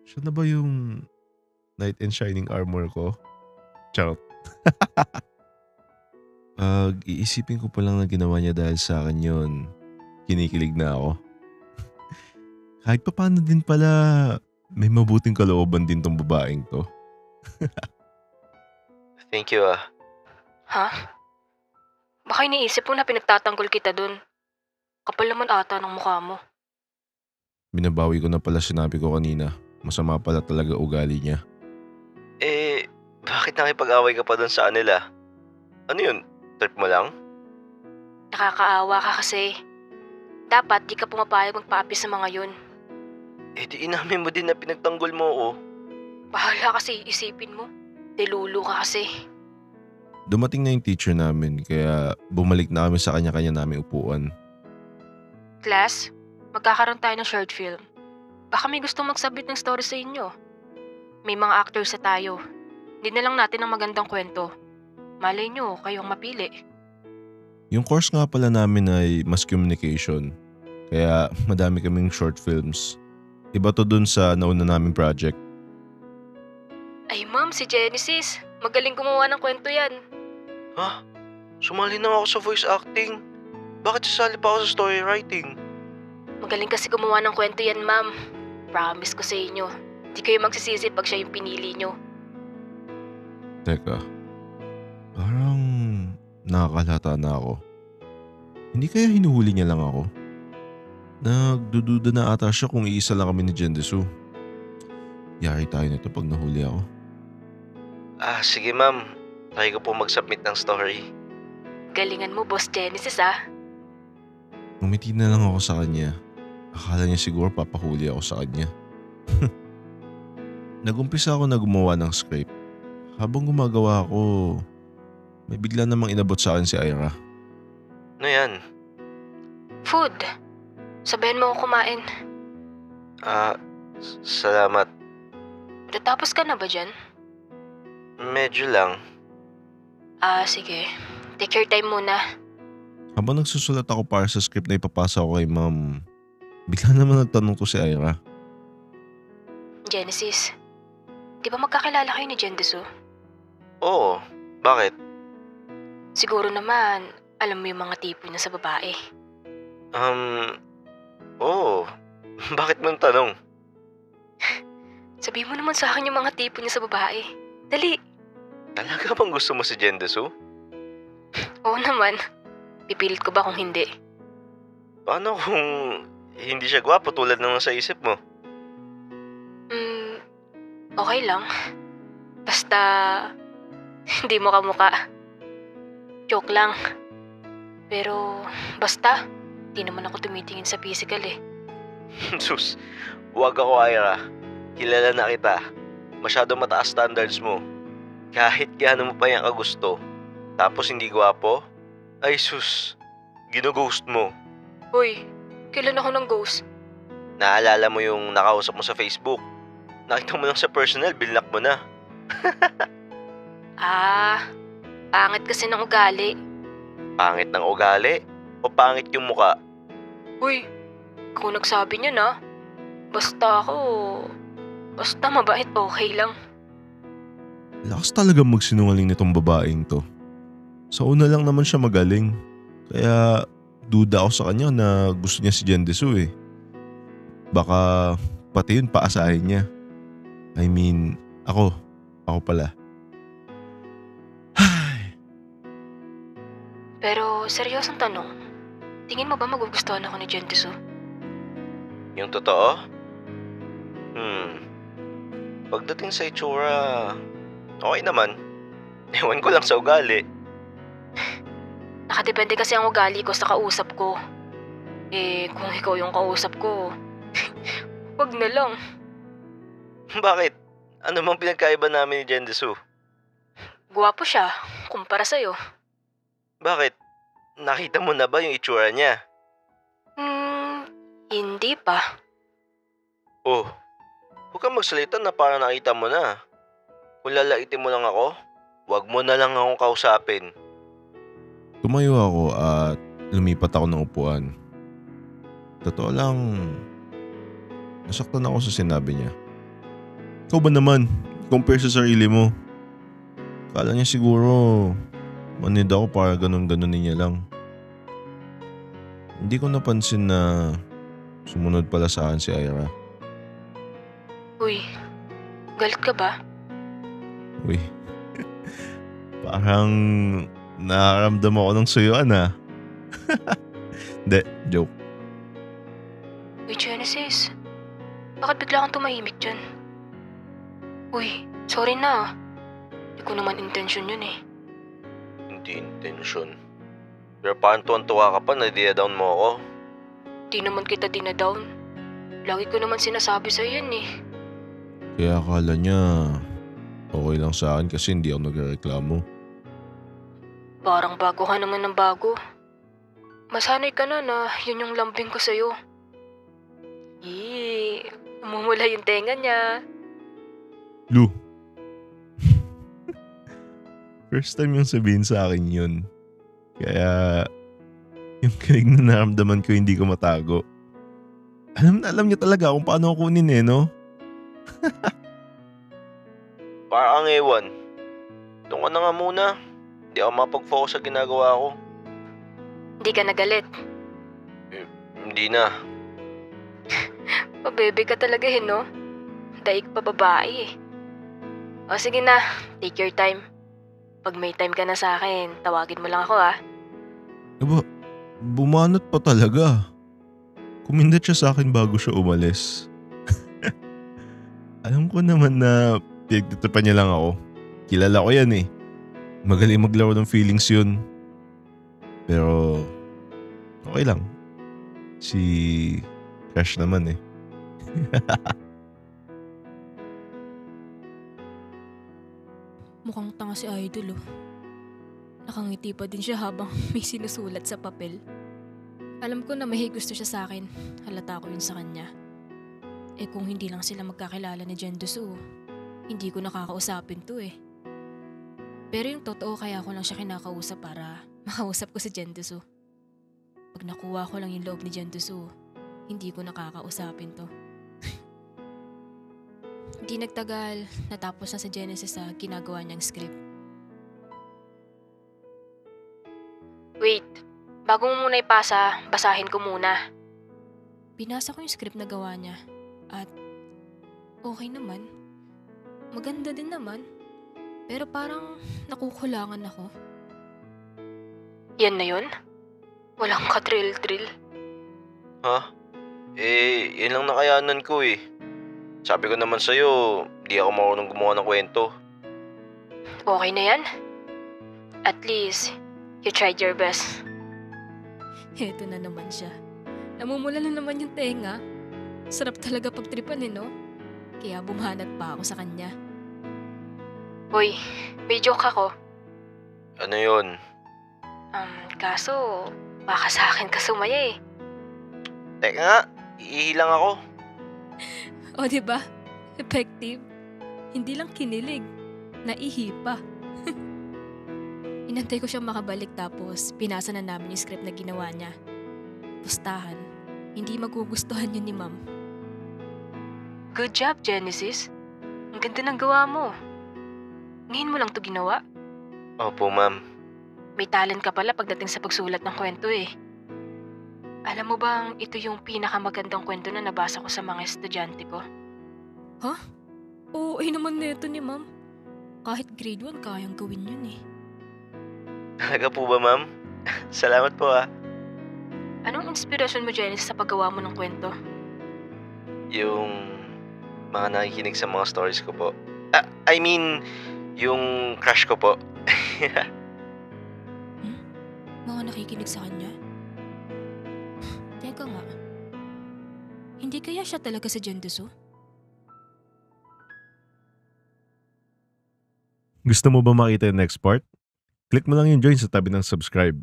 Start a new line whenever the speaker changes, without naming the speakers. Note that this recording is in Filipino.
Siya na ba yung knight in shining armor ko? Charot. Iisipin ko pa lang na ginawa niya dahil sa akin yun, kinikilig na ako. Kahit pa paano din pala, may mabuting kalooban din tong babaeng to.
Thank you ah.
Ha? Baka iniisip mo na pinagtatanggol kita dun. Kapal naman ata ng mukha mo.
Binabawi ko na pala sinabi ko kanina. Masama pala talaga ugali niya.
Bakit nakipag-away ka pa dun sa kanila? Ano yun? Trip mo lang?
Nakakaawa ka kasi. Dapat di ka pumapayag magpaapi sa mga yun.
Di inamin mo din na pinagtanggol mo ako.
Bahala kasi isipin mo. Delulu ka kasi.
Dumating na yung teacher namin kaya bumalik na kami sa kanya-kanya naming upuan.
Class, magkakaroon tayo ng short film. Baka may gusto magsabit ng story sa inyo. May mga actors na tayo. Hindi na lang natin ang magandang kwento. Malay nyo, kayong mapili.
Yung course nga pala namin ay mass communication. Kaya madami kaming short films. Iba to dun sa nauna naming project.
Ay ma'am, si Genesis. Magaling gumawa ng kwento yan.
Ha? Sumali na ako sa voice acting. Bakit sasali pa ako sa story writing?
Magaling kasi gumawa ng kwento yan, ma'am. Promise ko sa inyo. Di kayo magsisisi pag siya yung pinili nyo.
Teka, parang nakakalata na ako. Hindi kaya hinuhuli niya lang ako? Nagdududa na ata siya kung iisa lang kami ni Jendesu. Yari tayo nito pag nahuli ako.
Sige ma'am. Try ko po mag-submit ng story.
Galingan mo, Boss Genesis, ah.
Ngumiti na lang ako sa kanya. Akala niya siguro papahuli ako sa kanya. Nagumpisa ako na gumawa ng script. Habang gumagawa ako, may bigla namang inabot sa akin si Ira.
Ano yan?
Food. Sabihin mo ako kumain.
Salamat.
Natapos ka na ba dyan?
Medyo lang.
Sige. Take your time muna.
Habang nagsusulat ako para sa script na ipapasa ko kay ma'am, bigla naman nagtanong to si Ira.
Genesis, di ba magkakilala kayo ni Jendesu?
Oo. Bakit?
Siguro naman, alam mo yung mga tipo niya sa babae.
Oo. Bakit mo tanong?
Sabihin mo naman sa akin yung mga tipo niya sa babae. Dali.
Talaga bang gusto mo si Jendesu?
Oo naman. Pipilit ko ba kung hindi?
Paano kung hindi siya gwapo tulad ng nasa isip mo?
Okay lang. Basta, hindi mo kamukha. Joke lang. Pero, basta, di naman ako tumitingin sa physical eh.
Sus, huwag ako Ira. Kilala na kita. Masyado mataas standards mo. Kahit gaano mo pa yan kagusto. Tapos hindi gwapo? Ay sus, ginughost mo.
Uy, kailan ako ng ghost?
Naalala mo yung nakausap mo sa Facebook? Nakita mo lang sa personal, binlock mo na.
Pangit kasi ng ugali.
Pangit ng ugali? O pangit yung muka?
Uy, kung nagsabi niya na, basta mabait okay lang.
Lakas talaga magsinungaling nitong babaeng to. Sa una lang naman siya magaling. Kaya duda ako sa kanya na gusto niya si Jendesu eh. Baka pati yun paasahin niya. I mean, ako pala.
Pero seryosong tanong, tingin mo ba magugustuhan ako ni Jendesu?
Yung totoo? Pagdating sa itsura, okay naman. Ewan ko lang sa ugali.
Nakadepende kasi ang ugali ko sa kausap ko. Kung ikaw yung kausap ko, wag na lang.
Bakit? Ano bang pinagkaiba namin ni Jendesu?
Guwapo siya, kumpara sa'yo.
Bakit? Nakita mo na ba yung itsura niya?
Hindi pa.
Oh, huwag kang magsalita na parang nakita mo na. Kung lalaitin mo lang ako, wag mo na lang akong kausapin.
Tumayo ako at lumipat ako ng upuan. Totoo lang, nasaktan ako sa sinabi niya. Ikaw ba naman, compare sa sarili mo? Kala niya siguro manid ako para ganun-ganunin niya lang. Hindi ko napansin na sumunod pala sa akin si Ira.
Uy, galit ka ba?
Uy, parang nakaramdam ako ng suyuan ah. Hindi, joke.
Uy, Genesis. Bakit bigla kang tumahimik dyan? Uy, sorry na. Hindi ko naman intention yun eh.
Hindi intensyon. Pero parang tuwan-tuwa ka pa na di-down mo ako.
Di naman kita dinadown. Lagi ko naman sinasabi sa'yo yan eh.
Kaya akala niya okay lang sa akin kasi hindi ako nagreklamo.
Parang bago ka naman ng bago. Masanay ka na yun yung lambing ko sa'yo. Umumula yung tenga niya.
Lu. First time yung sabihin sa akin yun. Kaya yung kilig na naramdaman ko hindi ko matago. Alam niya talaga kung paano ako kunin eh, no?
Parang ewan. Doon ka na nga muna. Hindi ako mapag-focus sa ginagawa ko.
Hindi ka nagalit.
Hindi na.
Pabebe ka talaga no? Daig pa babae eh. O sige na, take your time. Pag may time ka na sa akin, tawagin mo lang ako
Aba, bumanat pa talaga. Kumindat siya sa akin bago siya umalis. Alam ko naman na pinagtitripan niya lang ako. Kilala ko yan eh. Magaling maglaro ng feelings yun. Pero okay lang. Si Crush naman eh.
Mukhang tanga si Idol Nakangiti pa din siya habang may sinusulat sa papel. Alam ko na may gusto siya sa akin. Halata ko yun sa kanya. Kung hindi lang sila magkakilala ni Jendusu, hindi ko nakakausapin to eh. Pero yung totoo kaya ko lang siya kinakausap para makausap ko si Jendusu. Pag nakuha ko lang yung loob ni Jendusu, hindi ko nakakausapin to. Hindi nagtagal, natapos na si Genesis sa ginagawa niyang script. Wait, bago mo muna ipasa, basahin ko muna. Binasa ko yung script na gawa niya at okay naman. Maganda din naman, pero parang nakukulangan ako. Yan na yun? Walang ka-thrill-thrill?
Ha? Yan lang nakayanan ko eh. Sabi ko naman sa'yo, di ako marunong gumawa ng kwento.
Okay na yan? At least, you tried your best. Heto na naman siya. Namumula na naman yung tenga. Sarap talaga pagtripan no? Kaya bumanat pa ako sa kanya. Uy, may joke ako.
Ano yun?
Kaso, baka sa akin ka sumaya eh.
Teka nga, iilang ako.
O diba? Effective. Hindi lang kinilig, naihi pa. Inantay ko siyang makabalik tapos pinasa na namin yung script na ginawa niya. Pustahan, hindi magugustuhan yun ni Ma'am. Good job, Genesis. Ang ganda ng gawa mo. Ngayon mo lang to ginawa?
Opo, ma'am.
May talent ka pala pagdating sa pagsulat ng kwento eh. Alam mo bang ito yung pinakamagandang kwento na nabasa ko sa mga estudyante ko? Ha? Oo, naman neto ni Ma'am. Kahit grade 1, kayang gawin yun eh.
Talaga po ba, ma'am? Salamat po ah.
Anong inspirasyon mo, Janice, sa paggawa mo ng kwento?
Yung mga nakikinig sa mga stories ko po. Yung crush ko po.
Mga nakikinig sa kanya? Teka nga. Hindi kaya siya talaga si Jendusu?
Gusto mo ba makita yung next part? Click mo lang yung join sa tabi ng subscribe.